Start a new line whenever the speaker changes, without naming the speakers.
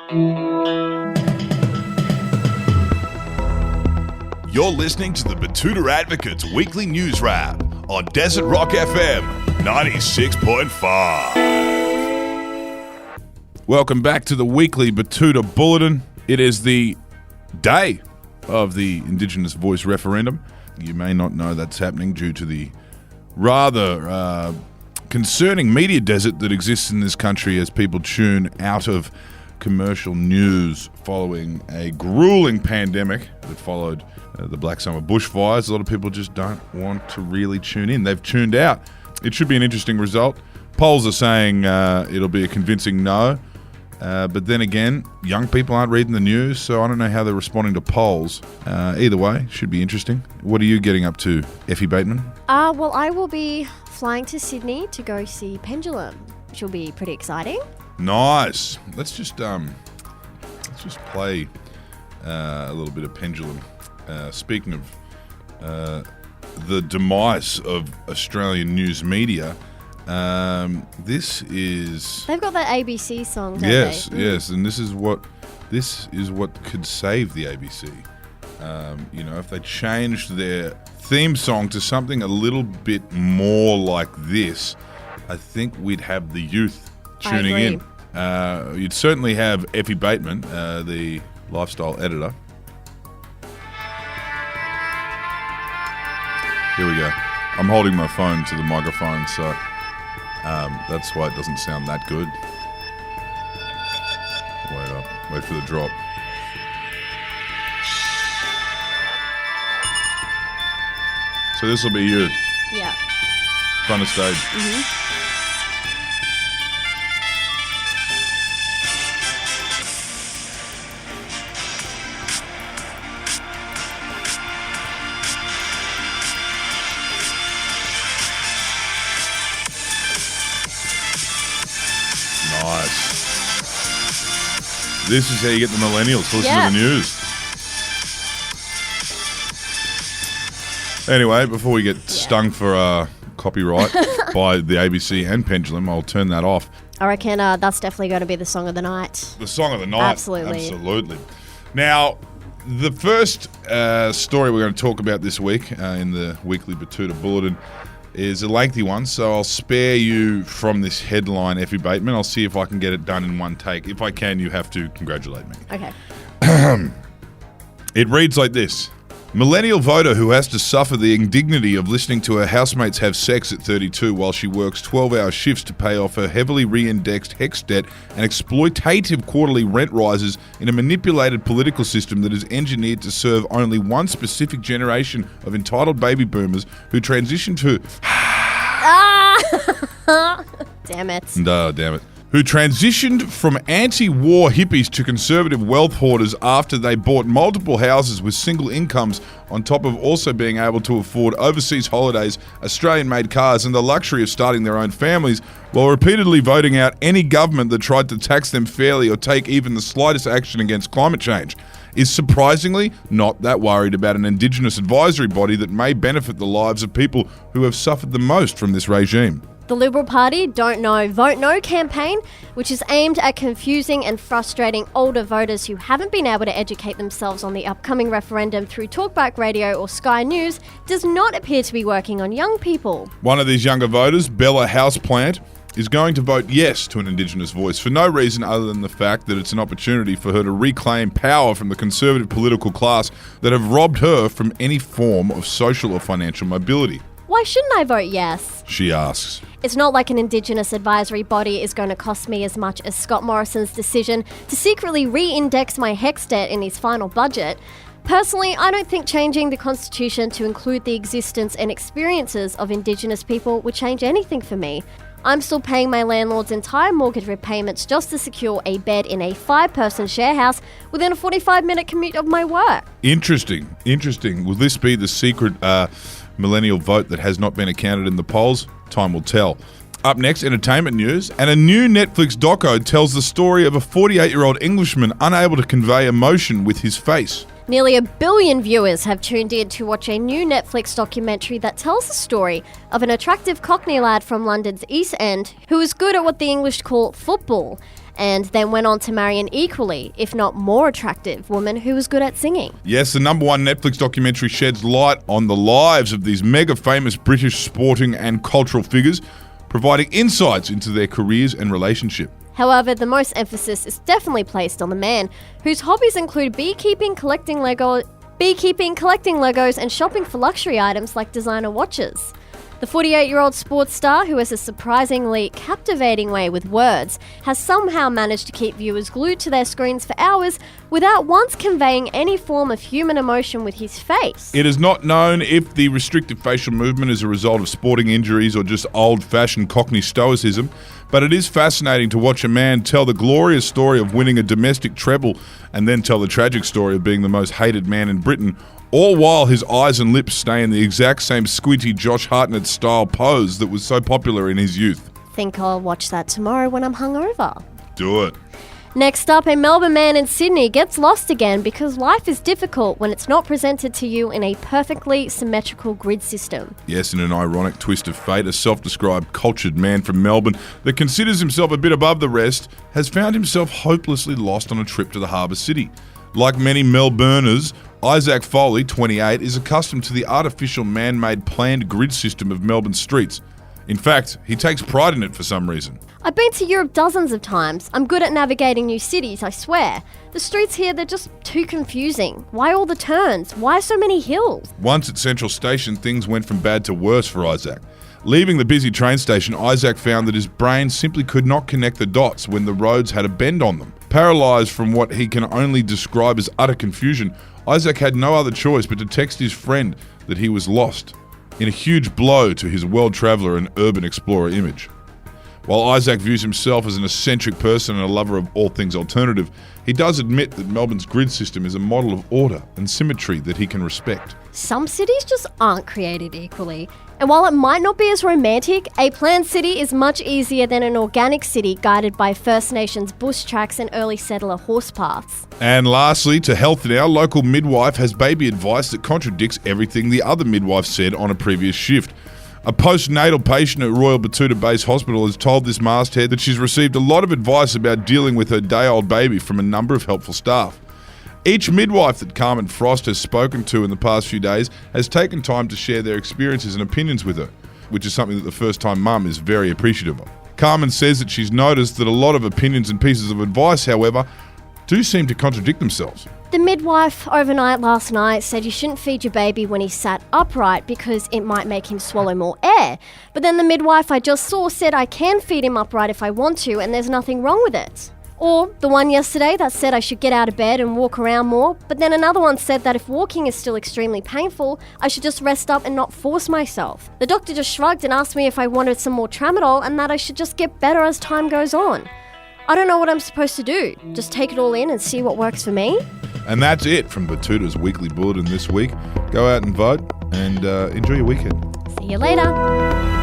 You're listening to the Betoota Advocate's weekly news wrap on Desert Rock FM 96.5. Welcome back to the weekly Betoota Bulletin. It is the day of the Indigenous Voice referendum. You may not know that's happening due to the rather concerning media desert that exists in this country as people tune out of commercial news following a grueling pandemic that followed the Black Summer bushfires. A lot of people just don't want to really tune in. They've tuned out. It should be an interesting result. Polls are saying it'll be a convincing no. But then again, young people aren't reading the news, so I don't know how they're responding to polls. Either way, should be interesting. What are you getting up to, Effie Bateman?
Well, I will be flying to Sydney to go see Pendulum, which will be pretty exciting.
Nice. Let's just play a little bit of Pendulum. Speaking of the demise of Australian news media, this is...
They've got that ABC song, don't
yes,
they?
Yes, and this is what could save the ABC. If they changed their theme song to something a little bit more like this, I think we'd have the youth tuning in. You'd certainly have Effie Bateman, the lifestyle editor. Here we go. I'm holding my phone to the microphone, so that's why it doesn't sound that good. Wait up. Wait for the drop. So this will be you.
Yeah.
Front of stage.
Mm-hmm.
Nice. This is how you get the millennials to listen to the news. Anyway, before we get stung for copyright by the ABC and Pendulum, I'll turn that off.
I reckon that's definitely going to be the song of the night.
The song of the night.
Absolutely.
Absolutely. Now, the first story we're going to talk about this week in the weekly Betoota Bulletin is a lengthy one, so I'll spare you from this headline, Effie Bateman. I'll see if I can get it done in one take. If I can, you have to congratulate me.
Okay.
It reads like this. Millennial voter who has to suffer the indignity of listening to her housemates have sex at 32 while she works 12-hour shifts to pay off her heavily re-indexed HEX debt and exploitative quarterly rent rises in a manipulated political system that is engineered to serve only one specific generation of entitled baby boomers who transition to...
Damn it.
No, damn it. Who transitioned from anti-war hippies to conservative wealth hoarders after they bought multiple houses with single incomes on top of also being able to afford overseas holidays, Australian-made cars, and the luxury of starting their own families, while repeatedly voting out any government that tried to tax them fairly or take even the slightest action against climate change, is surprisingly not that worried about an Indigenous advisory body that may benefit the lives of people who have suffered the most from this regime.
The Liberal Party Don't Know, Vote No campaign, which is aimed at confusing and frustrating older voters who haven't been able to educate themselves on the upcoming referendum through Talkback Radio or Sky News, does not appear to be working on young people.
One of these younger voters, Bella Houseplant, is going to vote yes to an Indigenous voice for no reason other than the fact that it's an opportunity for her to reclaim power from the conservative political class that have robbed her from any form of social or financial mobility.
Why shouldn't I vote yes?
She asks.
It's not like an Indigenous advisory body is going to cost me as much as Scott Morrison's decision to secretly re-index my HEX debt in his final budget. Personally, I don't think changing the Constitution to include the existence and experiences of Indigenous people would change anything for me. I'm still paying my landlord's entire mortgage repayments just to secure a bed in a 5-person share house within a 45-minute commute of my work. Interesting. Will this be the secret millennial vote that has not been accounted in the polls? Time will tell. Up next, entertainment news, and a new Netflix doco tells the story of a 48-year-old Englishman unable to convey emotion with his face. Nearly 1 billion viewers have tuned in to watch a new Netflix documentary that tells the story of an attractive Cockney lad from London's East End who was good at what the English call football, and then went on to marry an equally, if not more attractive, woman who was good at singing.
Yes, the number one Netflix documentary sheds light on the lives of these mega famous British sporting and cultural figures, providing insights into their careers and relationship.
However, the most emphasis is definitely placed on the man, whose hobbies include beekeeping, collecting Legos, and shopping for luxury items like designer watches. The 48-year-old sports star, who has a surprisingly captivating way with words, has somehow managed to keep viewers glued to their screens for hours without once conveying any form of human emotion with his face.
It is not known if the restrictive facial movement is a result of sporting injuries or just old-fashioned Cockney stoicism, but it is fascinating to watch a man tell the glorious story of winning a domestic treble and then tell the tragic story of being the most hated man in Britain, all while his eyes and lips stay in the exact same squinty Josh Hartnett-style pose that was so popular in his youth.
Think I'll watch that tomorrow when I'm hungover.
Do it.
Next up, a Melbourne man in Sydney gets lost again because life is difficult when it's not presented to you in a perfectly symmetrical grid system.
Yes, in an ironic twist of fate, a self-described cultured man from Melbourne that considers himself a bit above the rest has found himself hopelessly lost on a trip to the harbour city. Like many Melbourners, Isaac Foley, 28, is accustomed to the artificial man-made planned grid system of Melbourne streets. In fact, he takes pride in it for some reason.
I've been to Europe dozens of times. I'm good at navigating new cities, I swear. The streets here, they're just too confusing. Why all the turns? Why so many hills?
Once at Central Station, things went from bad to worse for Isaac. Leaving the busy train station, Isaac found that his brain simply could not connect the dots when the roads had a bend on them. Paralysed from what he can only describe as utter confusion, Isaac had no other choice but to text his friend that he was lost, in a huge blow to his world traveller and urban explorer image. While Isaac views himself as an eccentric person and a lover of all things alternative, he does admit that Melbourne's grid system is a model of order and symmetry that he can respect.
Some cities just aren't created equally. And while it might not be as romantic, a planned city is much easier than an organic city guided by First Nations bush tracks and early settler horse paths.
And lastly, to Health Now, local midwife has baby advice that contradicts everything the other midwife said on a previous shift. A postnatal patient at Royal Betoota Base Hospital has told this masthead that she's received a lot of advice about dealing with her day-old baby from a number of helpful staff. Each midwife that Carmen Frost has spoken to in the past few days has taken time to share their experiences and opinions with her, which is something that the first-time mum is very appreciative of. Carmen says that she's noticed that a lot of opinions and pieces of advice, however, do seem to contradict themselves.
The midwife overnight last night said you shouldn't feed your baby when he sat upright because it might make him swallow more air. But then the midwife I just saw said I can feed him upright if I want to and there's nothing wrong with it. Or the one yesterday that said I should get out of bed and walk around more, but then another one said that if walking is still extremely painful, I should just rest up and not force myself. The doctor just shrugged and asked me if I wanted some more tramadol and that I should just get better as time goes on. I don't know what I'm supposed to do. Just take it all in and see what works for me?
And that's it from Betoota's Weekly Bulletin this week. Go out and vote and enjoy your weekend.
See you later.